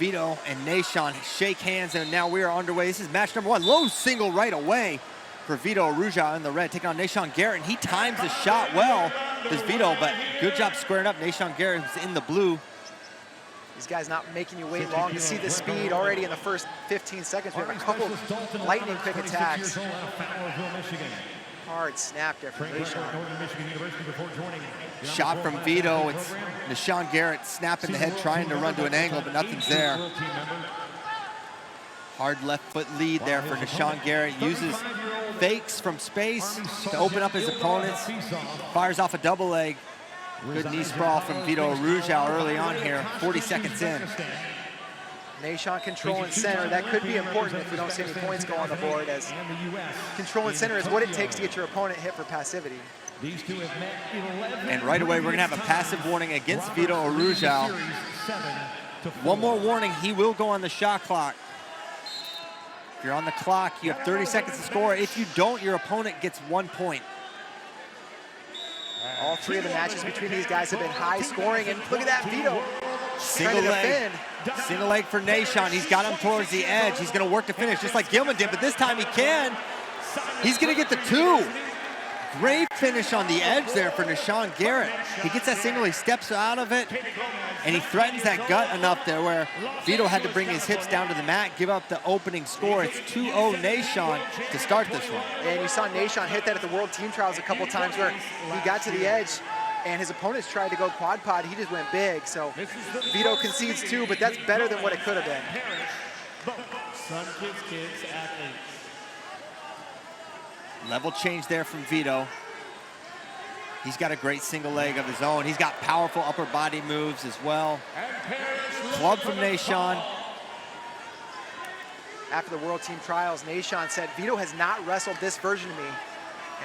Vito and Nashon shake hands, and now we are underway. This is match number 1. Low single right away for Vito Arujau in the red, taking on Nashon Garrett, and he times the shot well, does Vito, but good job squaring up. Nashon Garrett is in the blue. These guys not making you wait long to see the speed already in the first 15 seconds. We have a couple lightning quick attacks. Hard snap there from Nashon. Shot from Vito. It's Nashon Garrett snapping the head, trying to run to an angle, but nothing's there. Hard left foot lead there for Nashon Garrett. Uses fakes from space to open up his opponents. Fires off a double leg. Good knee sprawl from Vito Arujau early on here, 40 seconds in. Nashon controlling center. That could be important if we don't see any points go on the board, as controlling center is what it takes to get your opponent hit for passivity. And right away, we're gonna have a passive warning against Vito Arujau. One more warning, he will go on the shot clock. If you're on the clock, you have 30 seconds to score. If you don't, your opponent gets 1 point. All 3 of the matches between these guys have been high scoring, and look at that, Vito Single leg. Single leg for Nashon. He's got him towards the edge. He's gonna work to finish just like Gilman did, but this time he can. He's gonna get the 2. Great finish on the edge there for Nashon Garrett. He gets that single, he steps out of it, and he threatens that gut enough there where Vito had to bring his hips down to the mat, give up the opening score. It's 2-0 Nashon to start this one. And you saw Nashon hit that at the World Team Trials a couple times where he got to the edge and his opponents tried to go quad pod. He just went big. So Vito concedes 2, but that's better than what it could have been. Kids at 8. Level change there from Vito. He's got a great single leg of his own. He's got powerful upper body moves as well. Club from Nashon. After the World Team Trials, Nashon said, Vito has not wrestled this version of me.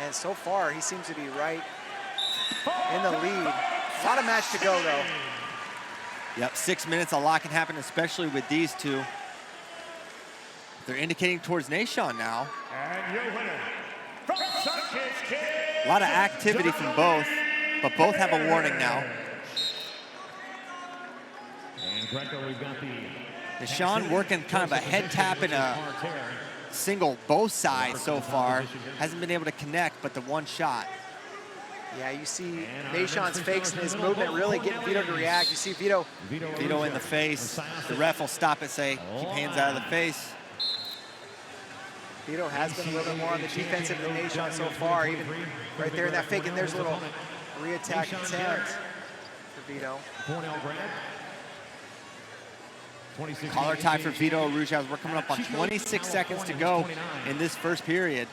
And so far, he seems to be right in the lead. A lot of match to go, though. Yep, 6 minutes, a lot can happen, especially with these two. They're indicating towards Nashon now. And your winner, from Kids. A lot of activity from both, but both have a warning now. And Greco, we've got the Nashon working kind of a head tap and a single both sides so far. Hasn't been able to connect, but the one shot. Yeah, you see Nashon's fakes and his movement really getting Vito to react. You see Vito in the face. The ref will stop it, say, keep hands out of the face. Vito has been a little bit more on the defensive than Nashon so far, even right there in that fake, and there's a little re-attack attempt for Vito. Collar tie for Vito Arujau. We're coming up on 26 seconds to go in this first period.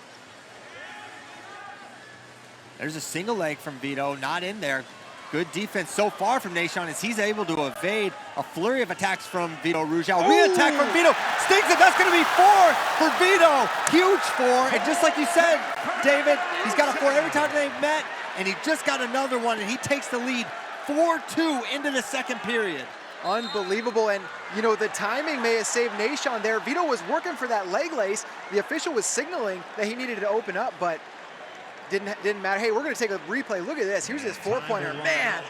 There's a single leg from Vito, not in there. Good defense so far from Nashon as he's able to evade a flurry of attacks from Vito Arujau. Re-attack from Vito. Stings it. That's going to be 4 for Vito. Huge 4. And just like you said, David, he's got a 4 every time they've met, and he just got another one, and he takes the lead 4-2 into the second period. Unbelievable, and you know, the timing may have saved Nashon there. Vito was working for that leg lace. The official was signaling that he needed to open up, but didn't matter. Hey, we're going to take a replay. Look at this. Here's his 4-pointer. Man,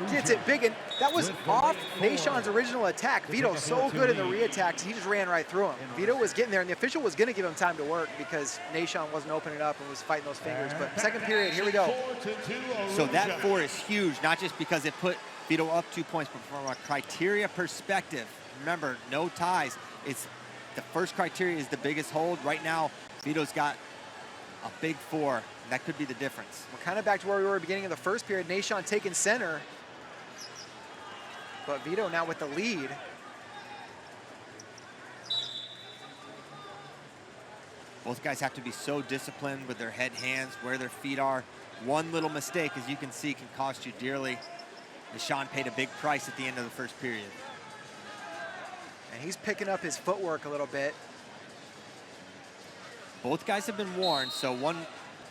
gets it big, and that was off Nashon's original attack. Vito so good in the re-attacks, he just ran right through him. Vito was getting there, and the official was going to give him time to work because Nashon wasn't opening up and was fighting those fingers. But second period, here we go. So that 4 is huge, not just because it put Vito up 2 points, but from a criteria perspective. Remember, no ties. It's the first criteria is the biggest hold. Right now, Vito's got a big 4. That could be the difference. We're kind of back to where we were at the beginning of the first period. Nashon taking center, but Vito now with the lead. Both guys have to be so disciplined with their head, hands, where their feet are. One little mistake, as you can see, can cost you dearly. Nashon paid a big price at the end of the first period. And he's picking up his footwork a little bit. Both guys have been warned, so one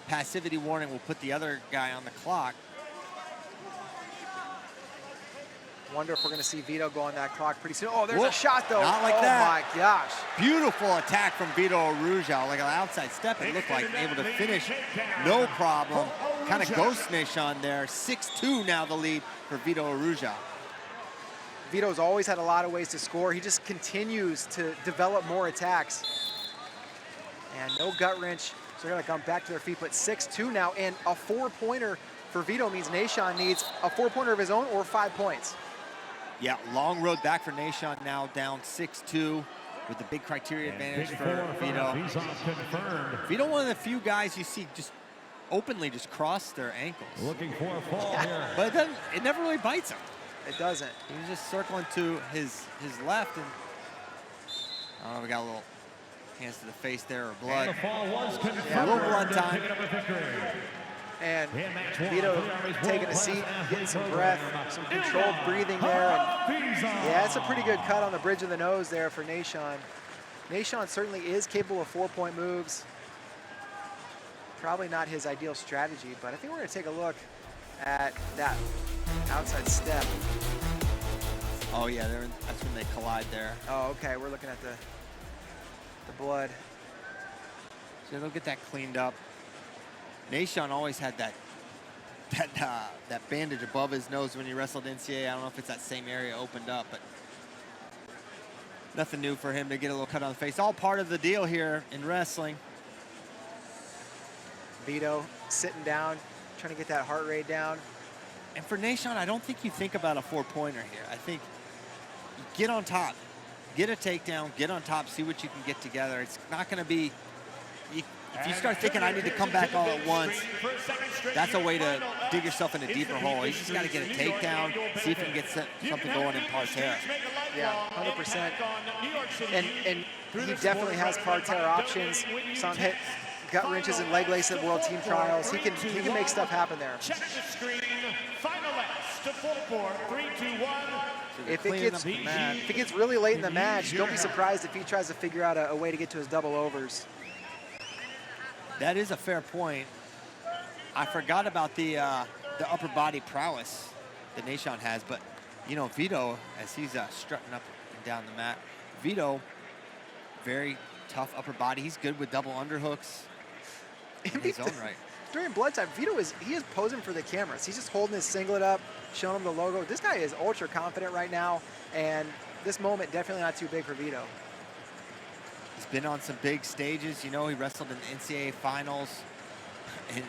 passivity warning will put the other guy on the clock. Wonder if we're going to see Vito go on that clock pretty soon. Oh, there's a shot, though. Not like that. Oh, my gosh. Beautiful attack from Vito Arujau. Like an outside step, it looked like able to finish. No problem. Kind of ghost Nashon there. 6-2 now the lead for Vito Arujau. Vito's always had a lot of ways to score. He just continues to develop more attacks. And no gut wrench, so they're gonna come back to their feet, but 6-2 now, and a 4-pointer for Vito means Nahshon needs a 4-pointer of his own or 5 points. Yeah, long road back for Nahshon now, down 6-2 with the big criteria advantage for Vito. Vito, one of the few guys you see just openly just cross their ankles. Looking for a fall here. But it never really bites him. It doesn't. He was just circling to his left, and oh, we got a little hands to the face there, or blood. And the fall was confirmed. Yeah, a little blood time. And Vito taking a seat, getting some breath, some controlled breathing there. And yeah, it's a pretty good cut on the bridge of the nose there for Nahshon. Nahshon certainly is capable of 4-point moves. Probably not his ideal strategy, but I think we're going to take a look at that outside step. Oh yeah, that's when they collide there. Oh, okay, we're looking at the blood. So they'll get that cleaned up. Nahshon always had that bandage above his nose when he wrestled NCAA. I don't know if it's that same area opened up, but nothing new for him to get a little cut on the face. All part of the deal here in wrestling. Vito sitting down, trying to get that heart rate down. And for Nahshon, I don't think you think about a 4-pointer here. I think you get on top, get a takedown, get on top, see what you can get together. It's not going to be, if you start thinking I need to come back all at once, that's a way to dig yourself in a deeper hole. You just got to get a takedown, see if you can get something going in parterre. Yeah, 100%. And he definitely has parterre options. Some hit gut wrenches and leg lace at World Team Trials. He can make stuff happen there. Check the screen. Final laps to 4-4, 3, 2, 1. If it gets really late in the match, don't be surprised if he tries to figure out a way to get to his double overs. That is a fair point. I forgot about the upper body prowess that Nahshon has, but you know, Vito, as he's strutting up and down the mat, Vito, very tough upper body. He's good with double underhooks in his own right. During blood time, Vito is posing for the cameras. He's just holding his singlet up, showing them the logo. This guy is ultra confident right now, and this moment definitely not too big for Vito. He's been on some big stages. You know, he wrestled in the NCAA finals. An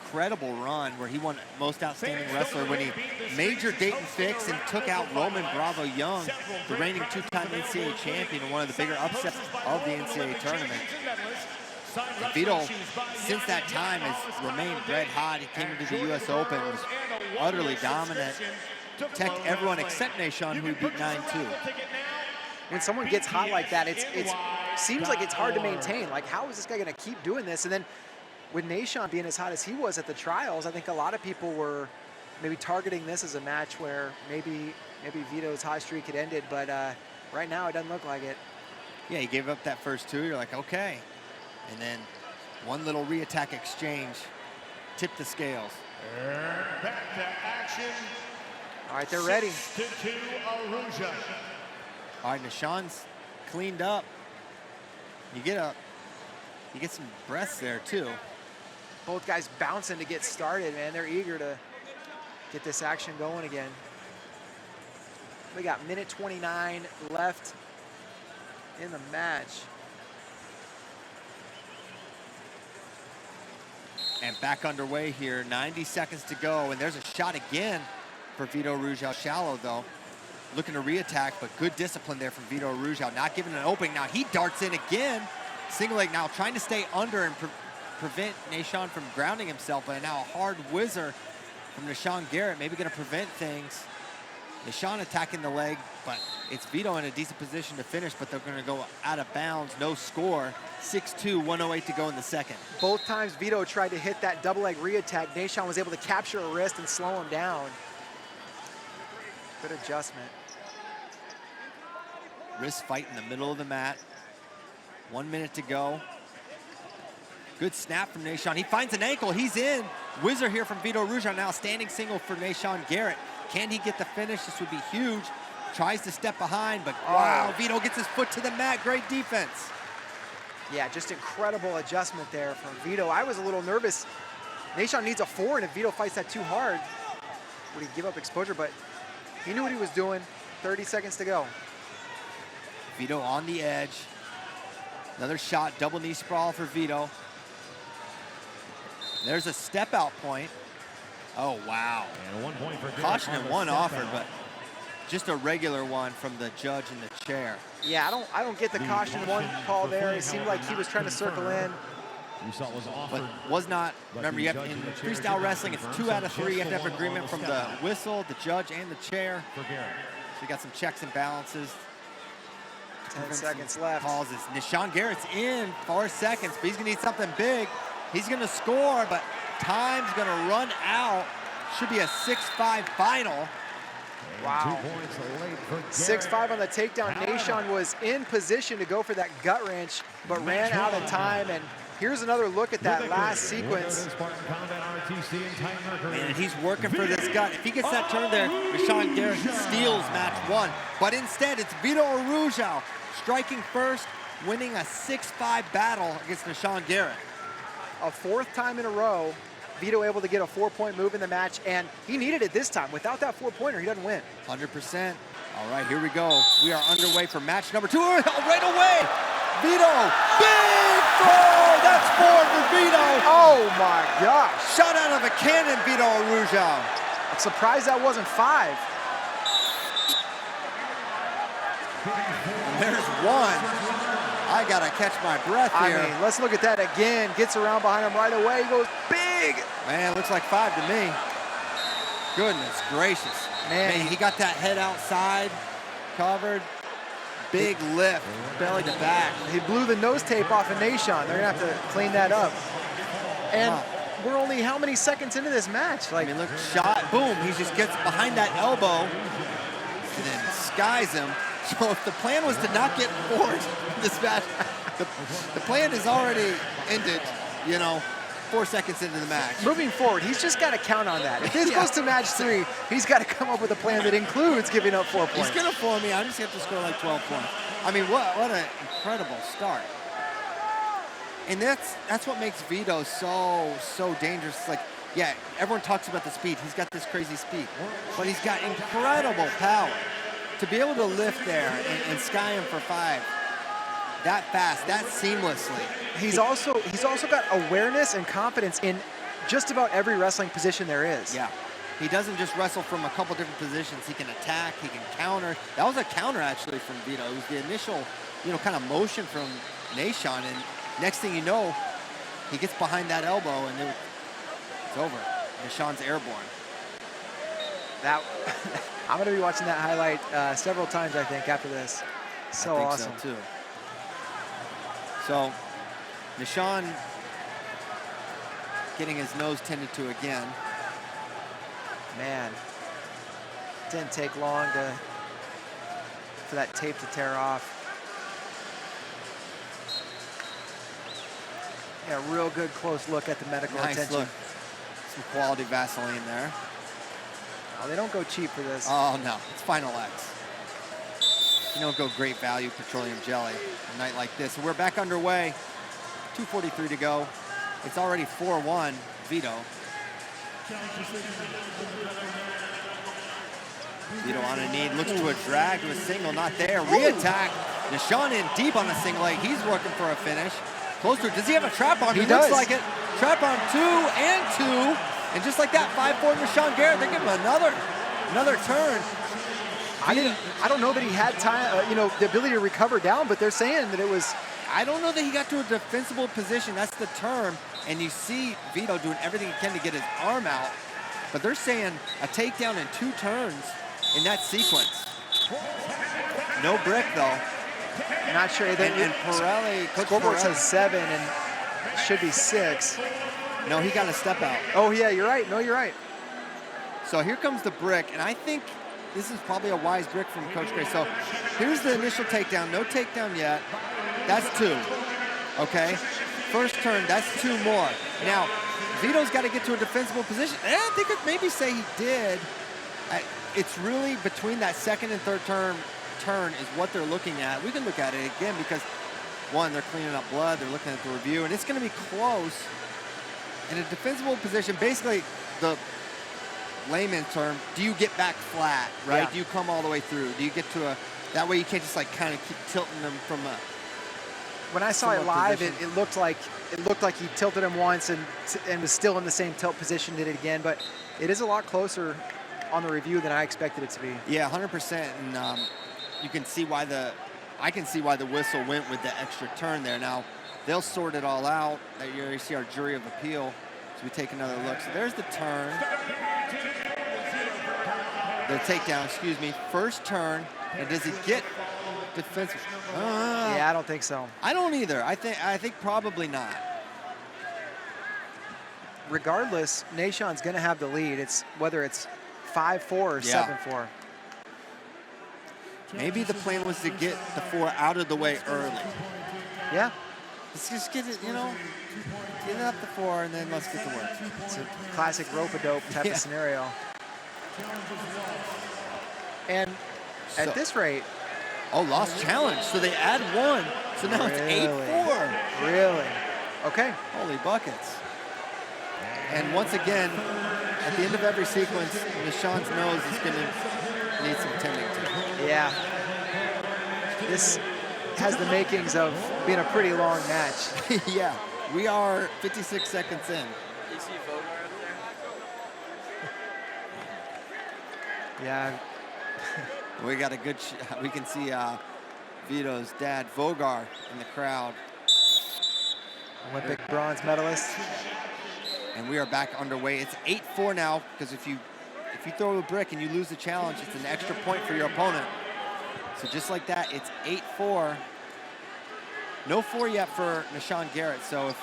incredible run where he won Most Outstanding Wrestler when he major Dayton fix and took out Roman Bravo Young, the reigning 2-time NCAA champion and one of the bigger upsets of the NCAA tournament. And Vito, since that time, has remained red hot. He came into the U.S. Open, was utterly dominant, teched everyone except Nahshon, who he beat 9-2. When someone gets hot like that, it seems like it's hard to maintain. Like, how is this guy going to keep doing this? And then with Nahshon being as hot as he was at the trials, I think a lot of people were maybe targeting this as a match where maybe Vito's hot streak had ended, but right now it doesn't look like it. Yeah, he gave up that first two. You're like, okay. And then one little re-attack exchange tipped the scales. Back to action. All right, they're ready. 6-2 Arujau. All right, Nahshon's cleaned up. You get some breaths there too. Both guys bouncing to get started, man. They're eager to get this action going again. We got minute 29 left in the match. And back underway here, 90 seconds to go, and there's a shot again for Vito Arujau. Shallow though, looking to re-attack, but good discipline there from Vito Arujau, not giving an opening. Now he darts in again, single leg now, trying to stay under and prevent Nahshon from grounding himself, but now a hard whizzer from Nahshon Garrett, maybe gonna prevent things. Nahshon attacking the leg, but it's Vito in a decent position to finish, but they're gonna go out of bounds, no score. 6-2, 1:08 to go in the second. Both times Vito tried to hit that double leg re-attack, Nahshon was able to capture a wrist and slow him down. Good adjustment. Wrist fight in the middle of the mat. 1 minute to go. Good snap from Nahshon. He finds an ankle, he's in. Whizzer here from Vito Arujau, now standing single for Nahshon Garrett. Can he get the finish? This would be huge. Tries to step behind, but wow, Vito gets his foot to the mat. Great defense. Yeah, just incredible adjustment there from Vito. I was a little nervous. Nahshon needs a 4, and if Vito fights that too hard, would he give up exposure? But he knew what he was doing. 30 seconds to go. Vito on the edge. Another shot, double knee sprawl for Vito. There's a step out point. Oh, wow. And 1 point for Caution and one offered, but just a regular one from the judge in the chair. Yeah, I don't get the caution one call there. It seemed like he was trying to circle in. But was not, remember, you have in freestyle wrestling, it's 2 out of 3. You have to have agreement from the whistle, the judge, and the chair. So you got some checks and balances. 10 seconds left. Calls is Nishan Garrett's in 4 seconds, but he's gonna need something big. He's gonna score, but time's gonna run out. Should be a 6-5 final. Wow. 6-5 on the takedown. Nashon was in position to go for that gut wrench, but ran out of time. And here's another look at that last sequence. Man, he's working for this gut. If he gets that turn there, Nishan Garrett steals match 1. But instead, it's Vito Arujau striking first, winning a 6-5 battle against Nishan Garrett. A 4th time in a row, Vito able to get a 4-point move in the match, and he needed it this time. Without that 4-pointer, he doesn't win. 100%. All right, here we go. We are underway for match number 2. Right away, Vito, big throw. That's 4 for Vito. Oh my gosh. Shot out of a cannon, Vito Arujau. I'm surprised that wasn't 5. And there's 1. I gotta catch my breath here. I mean, let's look at that again. Gets around behind him right away. He goes big. Man, looks like 5 to me. Goodness gracious. Man, he got that head outside, covered. Big lift, belly to back. He blew the nose tape off of Nashon. They're gonna have to clean that up. And we're only how many seconds into this match? Like, I mean, look, shot, boom. He just gets behind that elbow and then skies him. So if the plan was to not get forward in this match, the plan is already ended, you know, 4 seconds into the match. Moving forward, he's just got to count on that. If this goes to match 3, he's got to come up with a plan that includes giving up 4 points. He's going to fool me. I'm just going to score like 12 points. I mean, what an incredible start. And that's what makes Vito so dangerous. It's like, yeah, everyone talks about the speed. He's got this crazy speed, but he's got incredible power. To be able to lift there and sky him for 5 that fast, that seamlessly. He's also got awareness and confidence in just about every wrestling position there is. Yeah, he doesn't just wrestle from a couple different positions. He can attack, he can counter. That was a counter actually from Vito. It was the initial, you know, kind of motion from Nashon, and next thing you know, he gets behind that elbow and it's over. Nashon's airborne. That. I'm going to be watching that highlight several times, I think, after this. So I think awesome. So, too. So, Nashon getting his nose tended to again. Man, didn't take long for that tape to tear off. Yeah, real good close look at the medical attention. Look. Some quality Vaseline there. Oh, they don't go cheap for this. Oh, no. It's Final X. You don't go great value petroleum jelly a night like this. So we're back underway. 2:43 to go. It's already 4-1, Vito. Vito on a knee, looks to a drag to a single, not there. Re-attack. Nashon in deep on a single leg. He's working for a finish. Close to it. Does he have a trap arm? He looks does. like it. Trap arm 2 and 2. And just like that, 5-4 Nishan Garrett, they give him another turn. I don't know that he had time, you know, the ability to recover down, but they're saying that it was. I don't know that he got to a defensible position. That's the term. And you see Vito doing everything he can to get his arm out. But they're saying a takedown in 2 turns in that sequence. No brick, though. Not sure. And Pirelli, Coach Scoreboard Pirelli says 7 and it should be 6. No, he got a step out. Oh, yeah, you're right. No, you're right. So here comes the brick, and I think this is probably a wise brick from Coach Gray. So here's the initial takedown. No takedown yet. That's 2, okay? First turn, that's 2 more. Now, Vito's got to get to a defensible position. And I think I'd maybe say he did. It's really between that second and third turn is what they're looking at. We can look at it again because, one, they're cleaning up blood. They're looking at the review, and it's going to be close. In a defensible position, basically the layman's term, do you get back flat, right? Yeah. Do you come all the way through? Do you get to a, that way you can't just like kind of keep tilting them from a, when I saw it similar live, position. it looked like he tilted him once and was still in the same tilt position, did it again, but it is a lot closer on the review than I expected it to be. yeah, 100%. And you can see why I can see why the whistle went with the extra turn there. Now, they'll sort it all out. You see our jury of appeal. So we take another look. So there's the turn. The takedown, excuse me. First turn. And does he get defensive? Yeah, I don't think so. I don't either. I think probably not. Regardless, Nashon's going to have the lead. It's whether it's 5-4 or 7-4. Maybe the plan was to get the 4 out of the way early. Yeah. Let's just get it, get it up to 4, and then let's get to work. It's a classic rope-a-dope type of scenario. And at this rate... Oh, lost challenge. So they add 1. So now it's 8-4. Really? Okay. Holy buckets. And once again, at the end of every sequence, Nashon's nose is going to need some tending to. Yeah. This has the makings of being a pretty long match. Yeah. We are 56 seconds in. You see Vogar up there? Yeah. We got a good we can see Vito's dad, Vogar, in the crowd. Olympic bronze medalist. And we are back underway. It's 8-4 now, because if you throw a brick and you lose the challenge, it's an extra point for your opponent. So just like that, it's 8-4. No 4 yet for Nashon Garrett. So if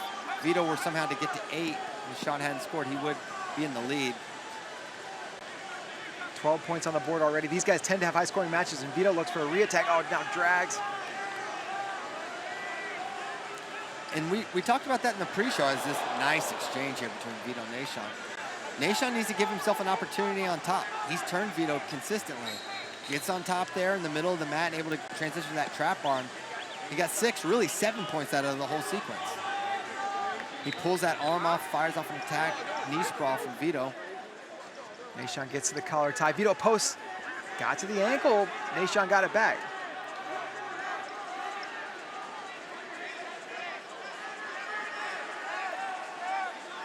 Vito were somehow to get to 8, Nashon hadn't scored, he would be in the lead. 12 points on the board already. These guys tend to have high-scoring matches, and Vito looks for a re-attack. Oh, now drags. And we talked about that in the pre-show as this nice exchange here between Vito and Nashon. Nashon needs to give himself an opportunity on top. He's turned Vito consistently. Gets on top there in the middle of the mat and able to transition to that trap arm. He got 6, really 7 points out of the whole sequence. He pulls that arm off, fires off an attack, knee sprawl from Vito. Nashon gets to the collar tie. Vito posts, got to the ankle. Nashon got it back.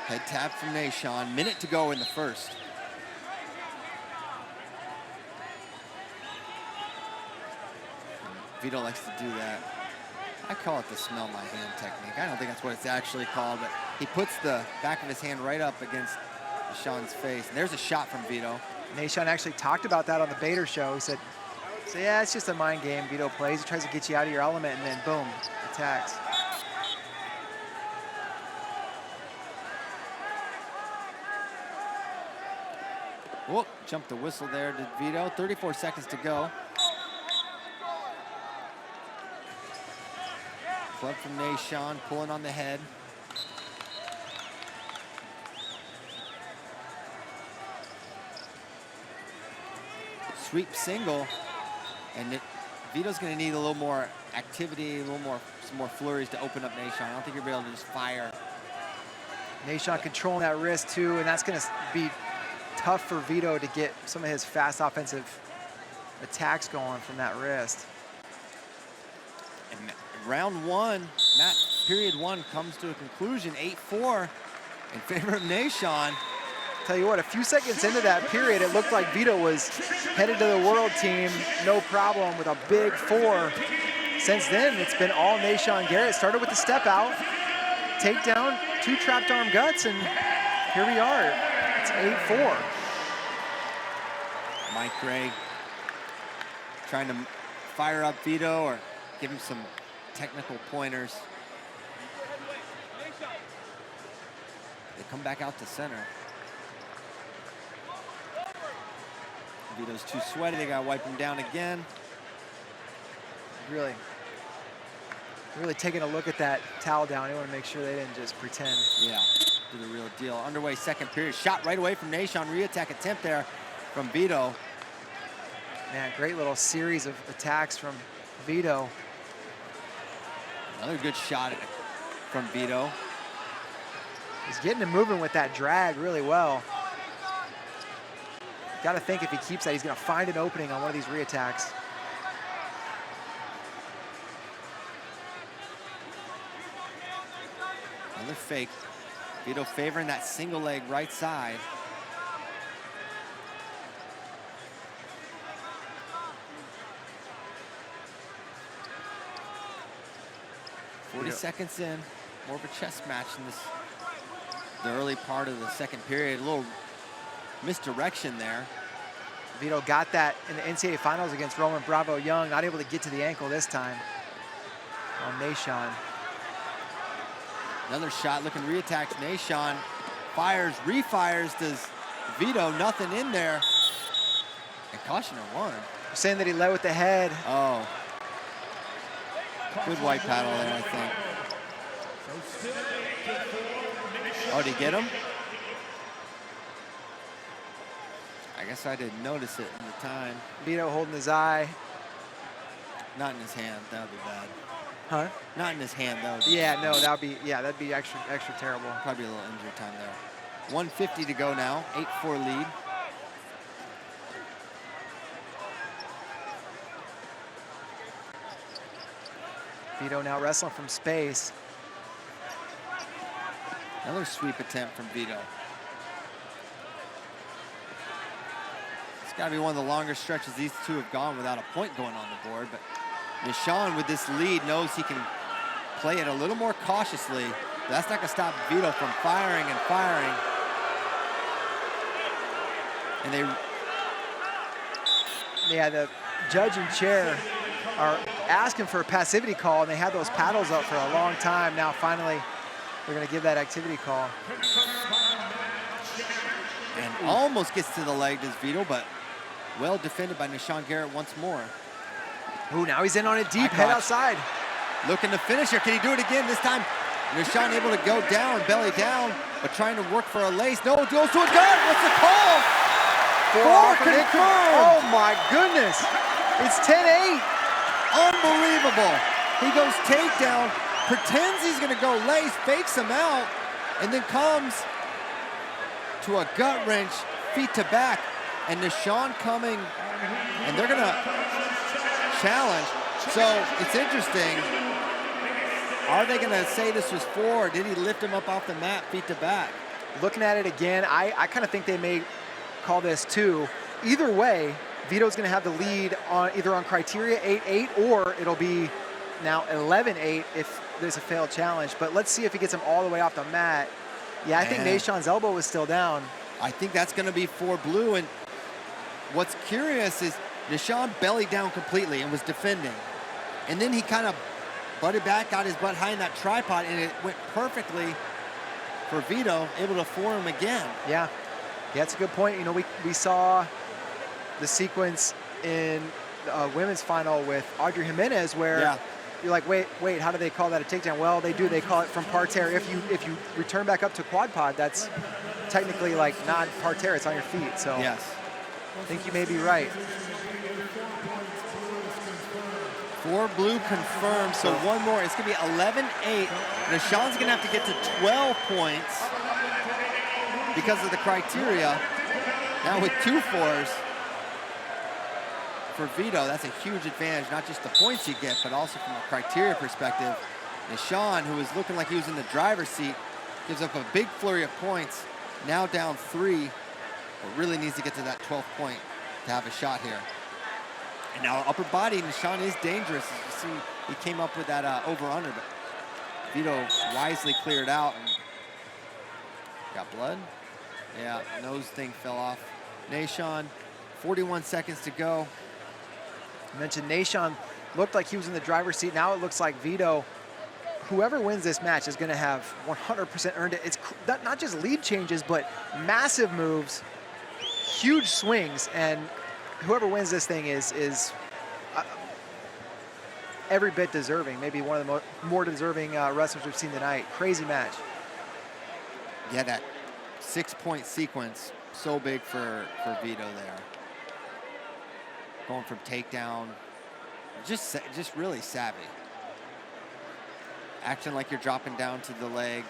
Head tap from Nashon. Minute to go in the first. Vito likes to do that. I call it the smell my hand technique. I don't think that's what it's actually called, but he puts the back of his hand right up against Nashon's face. And there's a shot from Vito. Nashon actually talked about that on the Bader show. He said, yeah, it's just a mind game Vito plays. He tries to get you out of your element, and then boom, attacks. Whoop, jumped the whistle there, did Vito. 34 seconds to go. Club from Nashon, pulling on the head. Sweep single, and Vito's going to need a little more activity, some more flurries to open up Nashon. I don't think you'll be able to just fire. Nashon controlling that wrist too, and that's going to be tough for Vito to get some of his fast offensive attacks going from that wrist. And round 1, period 1 comes to a conclusion, 8-4 in favor of Nashon. Tell you what, a few seconds into that period, it looked like Vito was headed to the world team, no problem, with a big 4. Since then, it's been all Nashon Garrett. Started with the step out, takedown, 2 trapped arm guts, and here we are. It's 8-4. Mike Gray trying to fire up Vito or give him some technical pointers. They come back out to center. Vito's too sweaty. They got to wipe him down again. Really taking a look at that towel down. They want to make sure they didn't just pretend. Yeah, do the real deal. Underway second period. Shot right away from Nashon. Re-attack attempt there from Vito. Man, great little series of attacks from Vito. Another good shot from Vito. He's getting him moving with that drag really well. Got to think if he keeps that, he's going to find an opening on one of these reattacks. Another fake. Vito favoring that single leg right side. Yep. 40 seconds in, more of a chess match in the early part of the second period. A little misdirection there. Vito got that in the NCAA finals against Roman Bravo Young, not able to get to the ankle this time on Nashon. Another shot looking reattacks. Nashon fires, refires, does Vito, nothing in there. And caution on one. Saying that he led with the head. Oh. Good white paddle there, I think. Oh, did he get him? I guess I didn't notice it in the time. Vito holding his eye. Not in his hand, that would be bad. Huh? Not in his hand, that would be Yeah, no, that'd be extra terrible. Probably a little injury time there. 150 to go now, 8-4 lead. Vito now wrestling from space. Another sweep attempt from Vito. It's got to be one of the longer stretches these two have gone without a point going on the board, but Nashon with this lead knows he can play it a little more cautiously. But that's not going to stop Vito from firing and firing. And the judge and chair are asking for a passivity call, and they had those paddles up for a long time. Now finally they're going to give that activity call. And almost gets to the leg, does Vito, but well defended by Nashon Garrett once more. Ooh, now he's in on it deep, head outside. Looking to finish here. Can he do it again? This time, Nashon able to go down, belly down, but trying to work for a lace. No, it goes to a gut. What's the call? Four confirmed. Oh my goodness. It's 10-8. Unbelievable. He goes takedown, pretends he's going to go lace, fakes him out, and then comes to a gut wrench, feet to back. And Nashon coming, and they're going to challenge. So it's interesting. Are they going to say this was 4, or did he lift him up off the mat, feet to back? Looking at it again, I kind of think they may call this 2. Either way, Vito's going to have the lead on either on criteria 8-8, or it'll be now 11-8 if there's a failed challenge. But let's see if he gets him all the way off the mat. Yeah, I think Nashon's elbow was still down. I think that's going to be 4 blue. And what's curious is Nashon bellied down completely and was defending. And then he kind of butted back, got his butt high in that tripod, and it went perfectly for Vito, able to form again. Yeah, that's a good point. You know, we saw the sequence in the women's final with Audrey Jimenez where you're like, wait, how do they call that a takedown? Well, they do. They call it from parterre. If you return back up to quad pod, that's technically like not parterre. It's on your feet. So yes, I think you may be right. 4 blue confirmed, so one more. It's going to be 11-8. Nashon's going to have to get to 12 points because of the criteria. Now with 2 4s for Vito, that's a huge advantage, not just the points you get, but also from a criteria perspective. Nashon, who was looking like he was in the driver's seat, gives up a big flurry of points, now down 3, but really needs to get to that 12th point to have a shot here. And now upper body, Nashon is dangerous. As you see, he came up with that over-under, but Vito wisely cleared out and got blood. Yeah, nose thing fell off. Nashon, 41 seconds to go. I mentioned Nashon looked like he was in the driver's seat. Now it looks like Vito, whoever wins this match is going to have 100% earned it. It's not just lead changes, but massive moves, huge swings, and whoever wins this thing is every bit deserving. Maybe one of the more deserving wrestlers we've seen tonight. Crazy match. Yeah, that 6-point sequence, so big for Vito there. Going from takedown, just really savvy. Acting like you're dropping down to the leg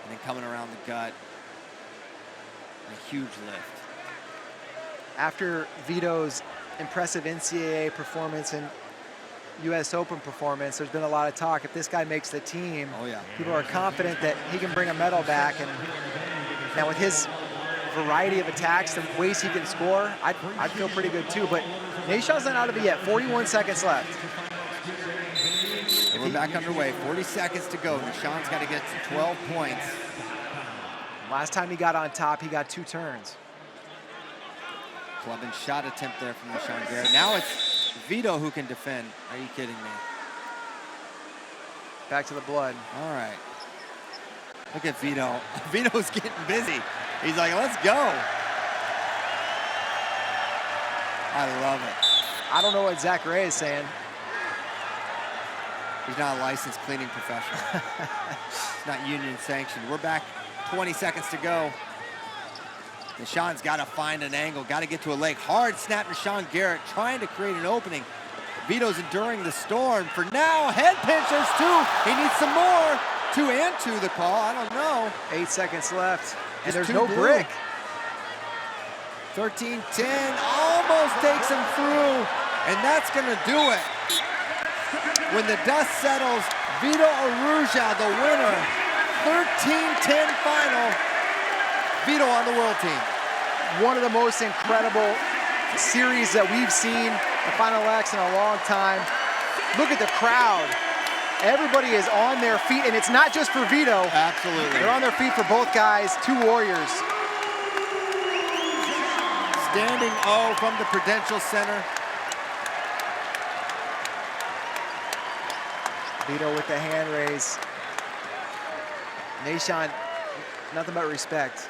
and then coming around the gut. And a huge lift. After Vito's impressive NCAA performance and U.S. Open performance, there's been a lot of talk. If this guy makes the team, Oh, yeah. people are confident that he can bring a medal back. And now with his variety of attacks, the ways he can score, I'd feel pretty good too. But Nashon's not out of it yet. 41 seconds left. And we're back underway. 40 seconds to go. Nashon's got to get to 12 points. Last time he got on top, he got 2 turns. Club and shot attempt there from Nashon Garrett. Now it's Vito who can defend. Are you kidding me? Back to the blood. All right. Look at Vito. Vito's getting busy. He's like, let's go. I love it. I don't know what Zach Ray is saying. He's not a licensed cleaning professional. It's not union sanctioned. We're back 20 seconds to go. Nashon's got to find an angle, got to get to a leg. Hard snap Nashon Garrett trying to create an opening. Vito's enduring the storm. For now, head pinch, there's 2. He needs some more. 2 and 2 the call, I don't know. 8 seconds left, and Just there's no blue. brick. 13-10, almost takes him through, and that's gonna do it. When the dust settles, Vito Arujau, the winner. 13-10 final. Vito on the world team. One of the most incredible series that we've seen the Final X in a long time. Look at the crowd. Everybody is on their feet, and it's not just for Vito. Absolutely. They're on their feet for both guys, 2 warriors. Standing O from the Prudential Center. Vito with the hand raise. Nashon, nothing but respect.